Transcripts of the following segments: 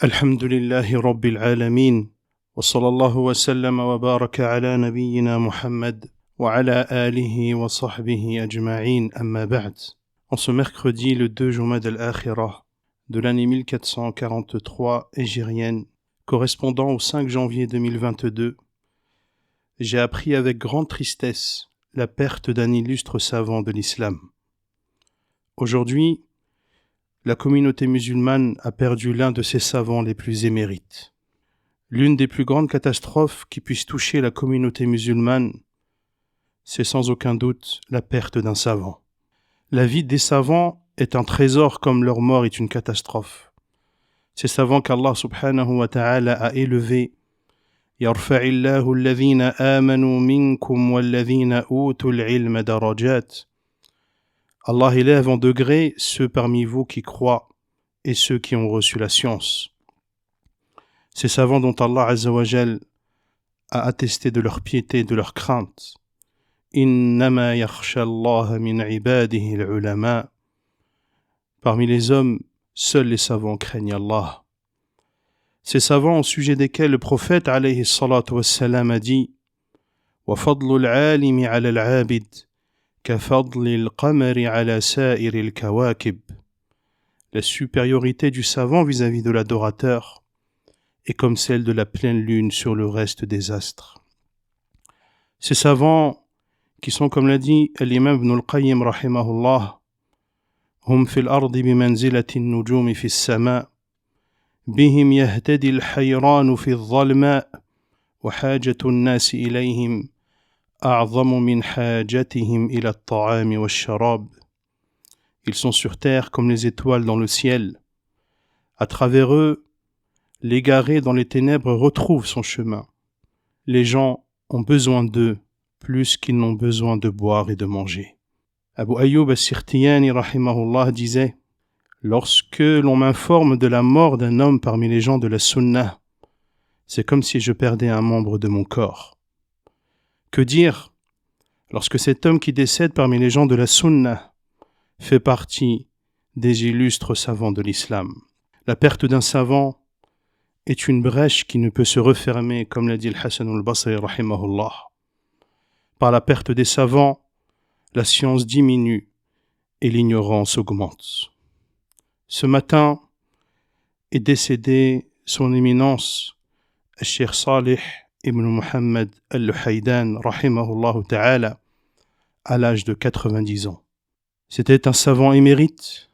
الحمد لله رب العالمين وصلى الله وسلم وبارك على نبينا محمد وعلى آله وصحبه أجمعين أما بعد. En ce mercredi, le 2 Jumad al-Akhirah de l'année 1443 hégirienne, correspondant au 5 janvier 2022, j'ai appris avec grande tristesse la perte d'un illustre savant de l'islam. Aujourd'hui, la communauté musulmane a perdu l'un de ses savants les plus émérites. L'une des plus grandes catastrophes qui puissent toucher la communauté musulmane, c'est sans aucun doute la perte d'un savant. La vie des savants est un trésor comme leur mort est une catastrophe. Ces savants qu'Allah subhanahu wa ta'ala a élevés, يَرْفَعِ اللَّهُ الَّذِينَ آمَنُوا مِنْكُمْ وَالَّذِينَ أُوتُوا الْعِلْمَ دَرَجَاتٍ. Allah élève en degrés ceux parmi vous qui croient et ceux qui ont reçu la science. Ces savants dont Allah Azza wa Jal a attesté de leur piété et de leur crainte. Innama yakhsha Allah min ibadihi al-ulama. Parmi les hommes, seuls les savants craignent Allah. Ces savants au sujet desquels le prophète alayhi salatu wassalam a dit wa fadlu al-alimi ala al-abid كَفَضْلِ الْقَمَرِ عَلَى سَائِرِ الْكَوَاكِبِ. La supériorité du savant vis-à-vis de l'adorateur est comme celle de la pleine lune sur le reste des astres. Ces savants qui sont, comme l'a dit l'imam Ibn al-Qayyim rahimahullah, hum fil ardi bimanzilati an-nujumi fi as-sama' bihim yahtadi al-hayran fi adh-dhalma' wa hajatu an-nas ilayhim أعظم من حاجتهم إلى الطعام والشراب. Ils sont sur terre comme les étoiles dans le ciel. À travers eux, l'égaré dans les ténèbres retrouve son chemin. Les gens ont besoin d'eux plus qu'ils n'ont besoin de boire et de manger. Abu Ayyub as-Sirtiyani rahimahullah disait: lorsque l'on m'informe de la mort d'un homme parmi les gens de la Sunnah, c'est comme si je perdais un membre de mon corps. Que dire lorsque cet homme qui décède parmi les gens de la Sunnah fait partie des illustres savants de l'islam? La perte d'un savant est une brèche qui ne peut se refermer, comme l'a dit le Hassan al-Basri rahimahullah. Par la perte des savants, la science diminue et l'ignorance augmente. Ce matin est décédé son éminence, Cheikh Salih Ibn Muhammad al-Luhaydan, rahimahullah ta'ala, à l'âge de 90 ans. C'était un savant émérite,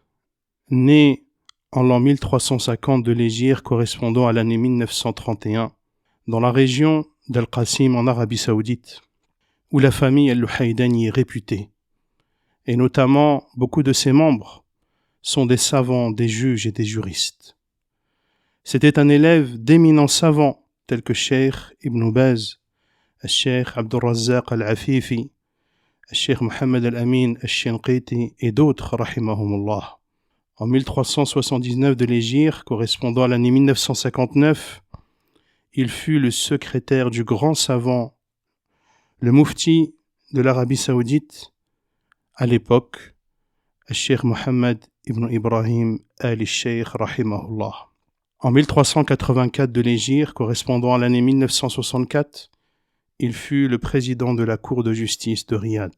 né en l'an 1350 de l'hégire correspondant à l'année 1931, dans la région d'Al-Qasim en Arabie Saoudite, où la famille al-Luhaydani est réputée, et notamment beaucoup de ses membres sont des savants, des juges et des juristes. C'était un élève d'éminents savants, tels que Cheikh Ibn Baz, Cheikh Abdul Razzaq al-Afifi, Cheikh Mohammed al-Amin al-Shinqiti et d'autres, rahimahumullah. En 1379 de l'hégire, correspondant à l'année 1959, il fut le secrétaire du grand savant, le mufti de l'Arabie Saoudite, à l'époque, Cheikh Mohammed ibn Ibrahim al-Sheikh, rahimahullah. En 1384 de l'hégire, correspondant à l'année 1964, il fut le président de la Cour de justice de Riyad.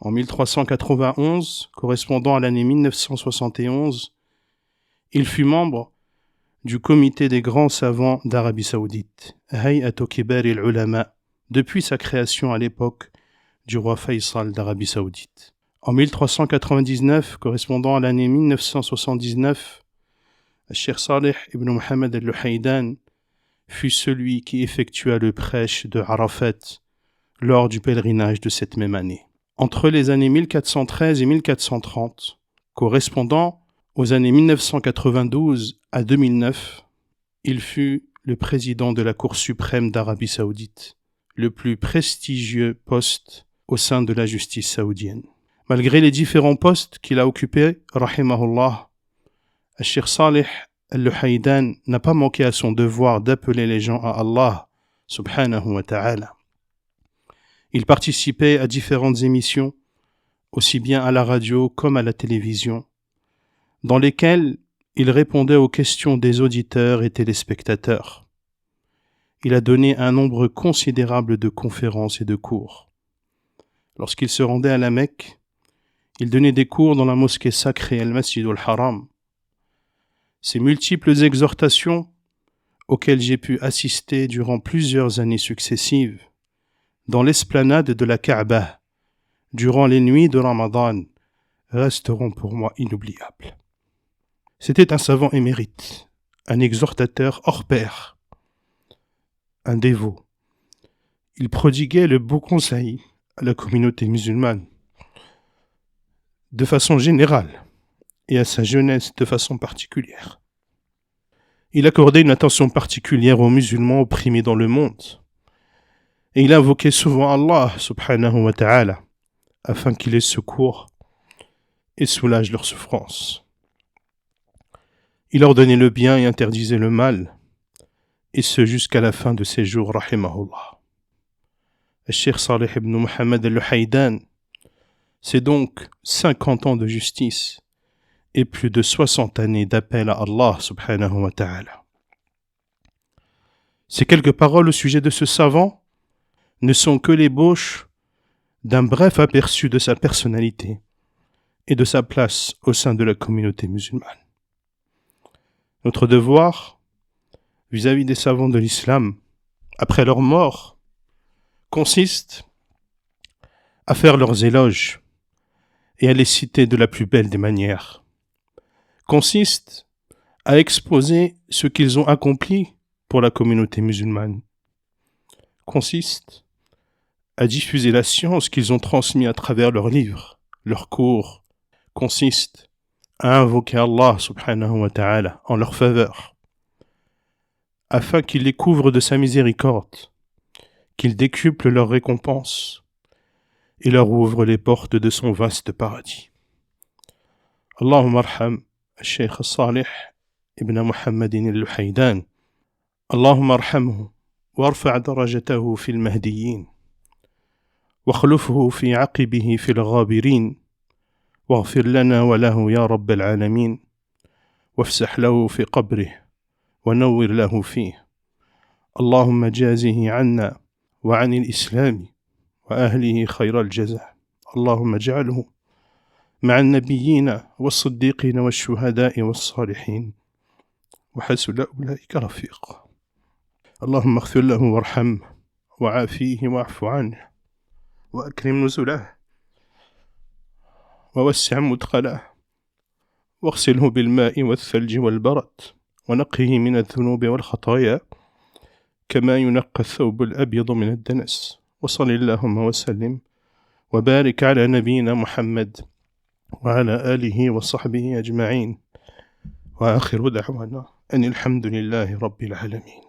En 1391, correspondant à l'année 1971, il fut membre du comité des grands savants d'Arabie Saoudite, Hay'atu Kibar al-Ulama, depuis sa création à l'époque du roi Faisal d'Arabie Saoudite. En 1399, correspondant à l'année 1979, Cheikh Salih ibn Muhammad al-Luhaydan fut celui qui effectua le prêche de Arafat lors du pèlerinage de cette même année. Entre les années 1413 et 1430, correspondant aux années 1992 à 2009, il fut le président de la Cour suprême d'Arabie Saoudite, le plus prestigieux poste au sein de la justice saoudienne. Malgré les différents postes qu'il a occupés, rahimahullah, Cheikh Salih al-Luhaydan n'a pas manqué à son devoir d'appeler les gens à Allah, subhanahu wa ta'ala. Il participait à différentes émissions, aussi bien à la radio comme à la télévision, dans lesquelles Il répondait aux questions des auditeurs et téléspectateurs. Il a donné un nombre considérable de conférences et de cours. Lorsqu'il se rendait à la Mecque, il donnait des cours dans la mosquée sacrée Al-Masjid al-Haram. Ces multiples exhortations auxquelles j'ai pu assister durant plusieurs années successives, dans l'esplanade de la Kaaba, durant les nuits de Ramadan, resteront pour moi inoubliables. C'était un savant émérite, un exhortateur hors pair, un dévot. Il prodiguait le beau conseil à la communauté musulmane, de façon générale, et à sa jeunesse de façon particulière. Il accordait une attention particulière aux musulmans opprimés dans le monde, et il invoquait souvent Allah subhanahu wa ta'ala, afin qu'il les secoure et soulage leurs souffrances. Il ordonnait le bien et interdisait le mal, et ce jusqu'à la fin de ses jours, rahimahullah. Le Cheikh Salih ibn Muhammad al-Luhaydan, c'est donc 50 ans de justice et plus de 60 années d'appel à Allah subhanahu wa ta'ala. Ces quelques paroles au sujet de ce savant ne sont que l'ébauche d'un bref aperçu de sa personnalité et de sa place au sein de la communauté musulmane. Notre devoir vis-à-vis des savants de l'islam, après leur mort, consiste à faire leurs éloges et à les citer de la plus belle des manières, consiste à exposer ce qu'ils ont accompli pour la communauté musulmane, consiste à diffuser la science qu'ils ont transmise à travers leurs livres, leurs cours, consiste à invoquer Allah subhanahu wa ta'ala en leur faveur, afin qu'il les couvre de sa miséricorde, qu'il décuple leurs récompenses et leur ouvre les portes de son vaste paradis. Allahumma arham al-Sheikh Salih ibn Muhammadin al-Luhaydan. Allahumma arhamhu warfa' darajatahu fil mahdiyin واخلفه في عقبه في الغابرين واغفر لنا وله يا رب العالمين وافسح له في قبره ونور له فيه اللهم جازه عنا وعن الإسلام وأهله خير الجزاء اللهم اجعله مع النبيين والصديقين والشهداء والصالحين وحسن أولئك رفيقا اللهم اغفر له وارحمه وعافيه واعف عنه وأكرم نزله ووسع مدخله واغسله بالماء والثلج والبرد ونقه من الذنوب والخطايا كما ينقى الثوب الأبيض من الدنس وصل اللهم وسلم وبارك على نبينا محمد وعلى آله وصحبه أجمعين وآخر دعوانا أن الحمد لله رب العالمين.